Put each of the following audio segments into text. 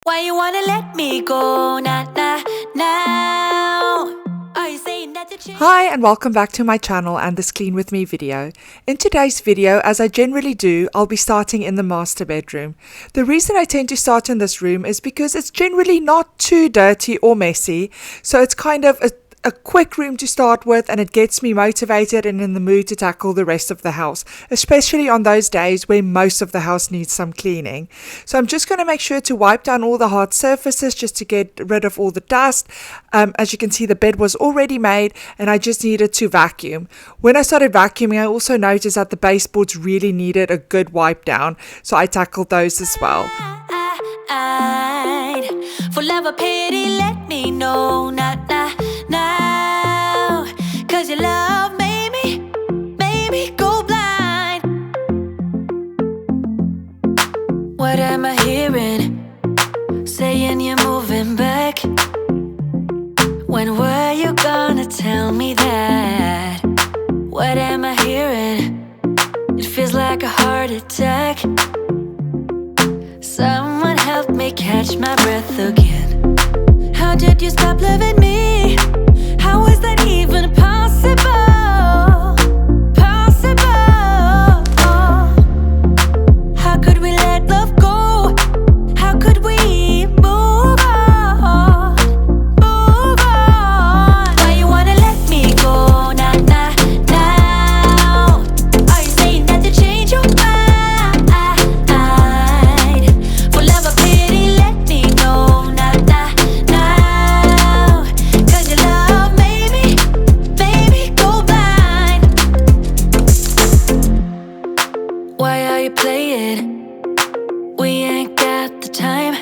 Why you wanna let me go now? Are you saying that to change? Hi and welcome back to my channel and this Clean With Me video. In today's video, as I generally do, I'll be starting in the master bedroom. The reason I tend to start in this room is because it's generally not too dirty or messy, so it's kind of a quick room to start with, and it gets me motivated and in the mood to tackle the rest of the house, especially on those days where most of the house needs some cleaning. So I'm just going to make sure to wipe down all the hard surfaces just to get rid of all the dust. As you can see, the bed was already made and I just needed to vacuum. When I started vacuuming, I also noticed that the baseboards really needed a good wipe down, so I tackled those as well. For love or pity, let me know now. Cause your love made me go blind. What am I hearing? Saying you're moving back. When were you gonna tell me that? What am I hearing? It feels like a heart attack. Someone help me catch my breath again. How did you stop loving me? How is that even possible? How could we let love go? How could we move on? Why you wanna let me go now? Are you saying that to change your mind? For love or pity, let me know now. Cause your love made me go blind. Why are you playing? We ain't got the time.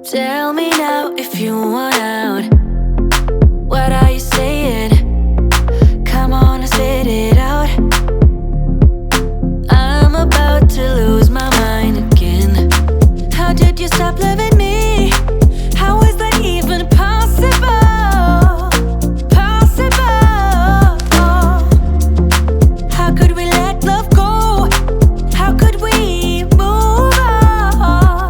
Tell me now if you want out. What are you saying? Come on and spit it out. I'm about to lose my mind again. How did you stop loving me? How is that even possible? How could we let love go? How could we move on?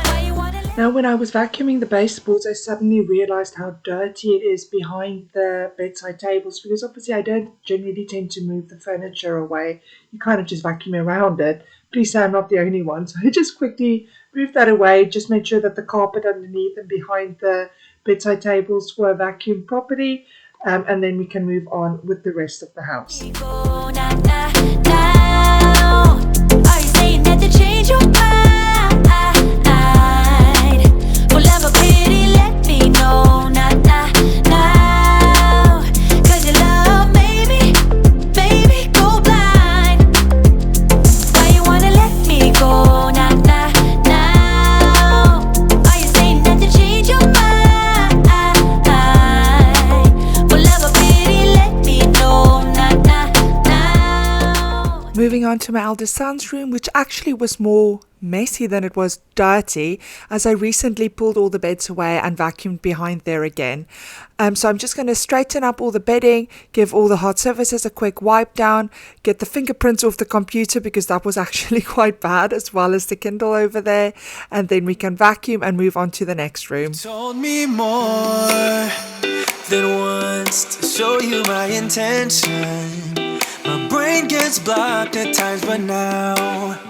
Why you wanna let Now, when I was vacuuming the baseboards, I suddenly realized how dirty it is behind the bedside tables, because obviously I don't generally tend to move the furniture away. You kind of just vacuum around it. Please say I'm not the only one. So I just quickly moved that away, just made sure that the carpet underneath and behind the bedside tables were vacuumed properly, and then we can move on with the rest of the house. me go now? Are you saying that to change your mind? For love or pity, let me know now. Cause your love made me go blind. Why you wanna let me go now? Are you saying that to change your mind? For love or pity, let me know now. Moving on to my eldest son's room, which actually was more messy than it was dirty, as I recently pulled all the beds away and vacuumed behind there again. So I'm just going to straighten up all the bedding, give all the hard surfaces a quick wipe down, get the fingerprints off the computer because that was actually quite bad, as well as the Kindle over there, and then we can vacuum and move on to the next room. Told me more than once to show you my intention. My brain gets blocked at times, but now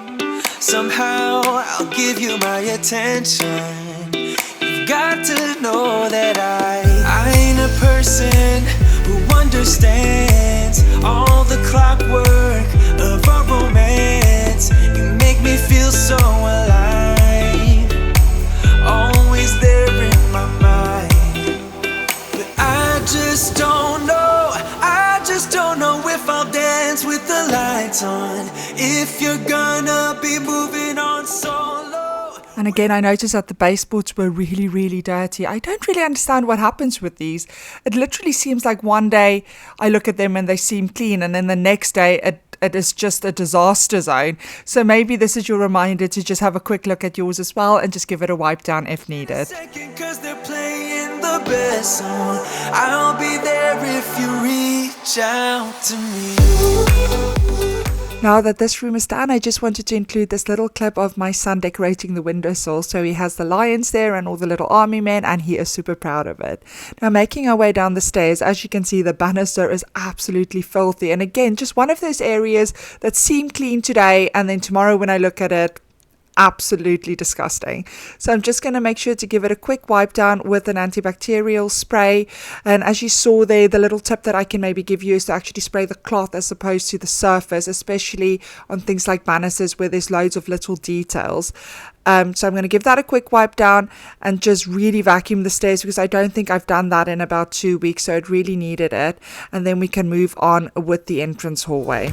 somehow I'll give you my attention. You've got to know that I ain't a person who understands all the clockwork of our romance. You make me feel so alive, always there in my mind. But I just don't know if I'll dance with the lights on, if you're gonna be moving on solo. And again, I noticed that the baseboards were really, really dirty. I don't really understand what happens with these. It literally seems like one day I look at them and they seem clean, and then the next day it is just a disaster zone. So maybe this is your reminder to just have a quick look at yours as well and just give it a wipe down if needed. Second, 'cause they're playing the best song. I'll be there if you reach out to me. Now that this room is done, I just wanted to include this little clip of my son decorating the windowsill. So he has the lions there and all the little army men, and he is super proud of it. Now, making our way down the stairs, as you can see, the banister is absolutely filthy. And again, just one of those areas that seem clean today, and then tomorrow when I look at it, absolutely disgusting. So I'm just going to make sure to give it a quick wipe down with an antibacterial spray. And as you saw there, the little tip that I can maybe give you is to actually spray the cloth as opposed to the surface, especially on things like banisters where there's loads of little details. So I'm going to give that a quick wipe down and just really vacuum the stairs, because I don't think I've done that in about 2 weeks, so it really needed it. And then we can move on with the entrance hallway.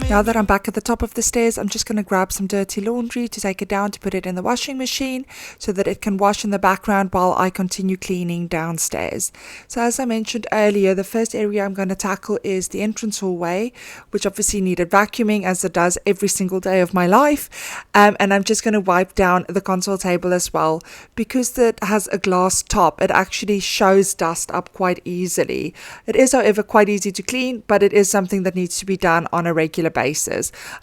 Now that I'm back at the top of the stairs, I'm just going to grab some dirty laundry to take it down to put it in the washing machine so that it can wash in the background while I continue cleaning downstairs. So as I mentioned earlier, the first area I'm going to tackle is the entrance hallway, which obviously needed vacuuming as it does every single day of my life. And I'm just going to wipe down the console table as well. Because it has a glass top, it actually shows dust up quite easily. It is, however, quite easy to clean, but it is something that needs to be done on a regular basis.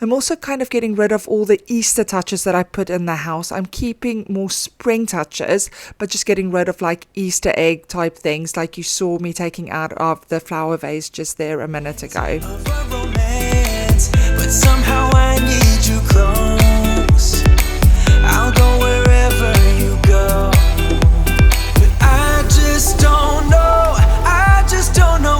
I'm also kind of getting rid of all the Easter touches that I put in the house. I'm keeping more spring touches, but just getting rid of like Easter egg type things like you saw me taking out of the flower vase just there a minute ago. But somehow I need you close. I'll go wherever you go. But I just don't know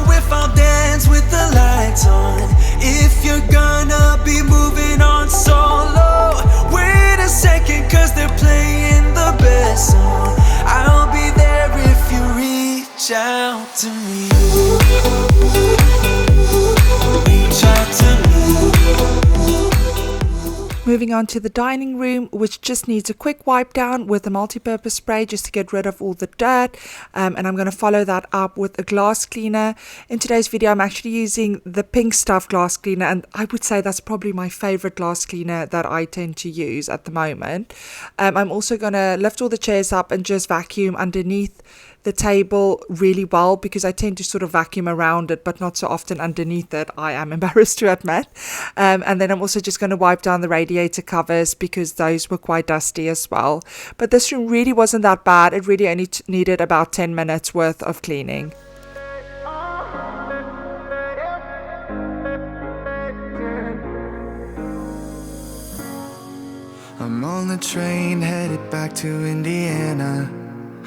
if I'll dance with the lights on. If you're gonna be moving on solo, wait a second, cause they're playing the best song. I'll be there if you reach out to me. Reach out to me. Moving on to the dining room, which just needs a quick wipe down with a multi-purpose spray just to get rid of all the dirt. And I'm going to follow that up with a glass cleaner. In today's video, I'm actually using the Pink Stuff glass cleaner, and I would say that's probably my favorite glass cleaner that I tend to use at the moment. I'm also going to lift all the chairs up and just vacuum underneath the table really well, because I tend to sort of vacuum around it but not so often underneath it, I am embarrassed to admit. And then I'm also just going to wipe down the radiator covers because those were quite dusty as well. But this room really wasn't that bad. It really only needed about 10 minutes worth of cleaning. I'm on the train headed back to Indiana.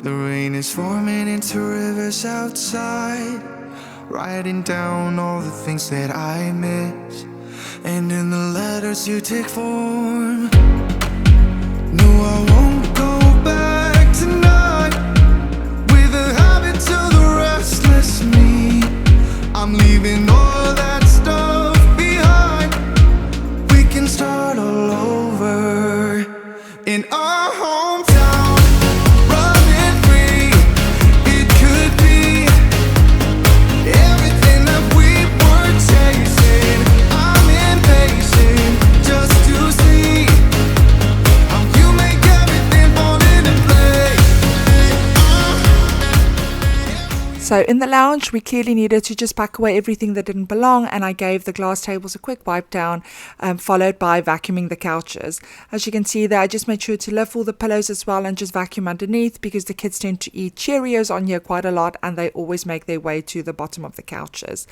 The rain is forming into rivers outside, writing down all the things that I miss, and in the letters you take form. No, I won't go back tonight with the habits of the restless me. I'm leaving all that stuff behind. We can start all over in our hometown. So in the lounge, we clearly needed to just pack away everything that didn't belong, and I gave the glass tables a quick wipe down, followed by vacuuming the couches. As you can see there, I just made sure to lift all the pillows as well and just vacuum underneath, because the kids tend to eat Cheerios on here quite a lot and they always make their way to the bottom of the couches.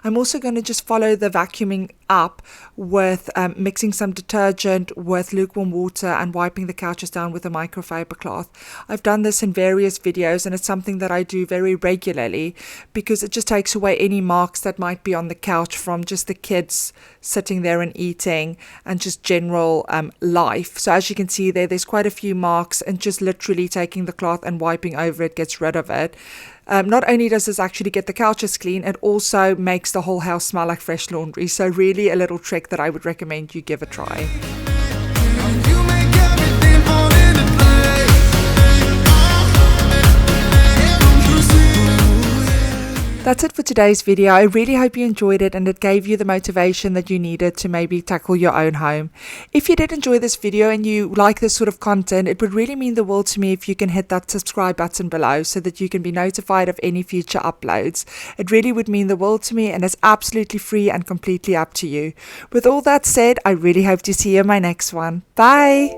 I'm also going to just follow the vacuuming up with mixing some detergent with lukewarm water and wiping the couches down with a microfiber cloth. I've done this in various videos and it's something that I do very regularly regularly, because it just takes away any marks that might be on the couch from just the kids sitting there and eating and just general life. So as you can see there's quite a few marks, and just literally taking the cloth and wiping over it gets rid of it. Not only does this actually get the couches clean, it also makes the whole house smell like fresh laundry. So really a little trick that I would recommend you give a try. That's it for today's video. I really hope you enjoyed it and it gave you the motivation that you needed to maybe tackle your own home. If you did enjoy this video and you like this sort of content, it would really mean the world to me if you can hit that subscribe button below so that you can be notified of any future uploads. It really would mean the world to me, and it's absolutely free and completely up to you. With all that said, I really hope to see you in my next one. Bye!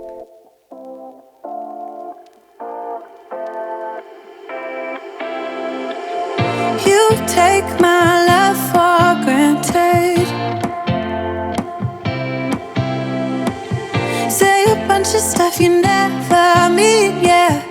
You take my love for granted. Say a bunch of stuff you never mean, yeah.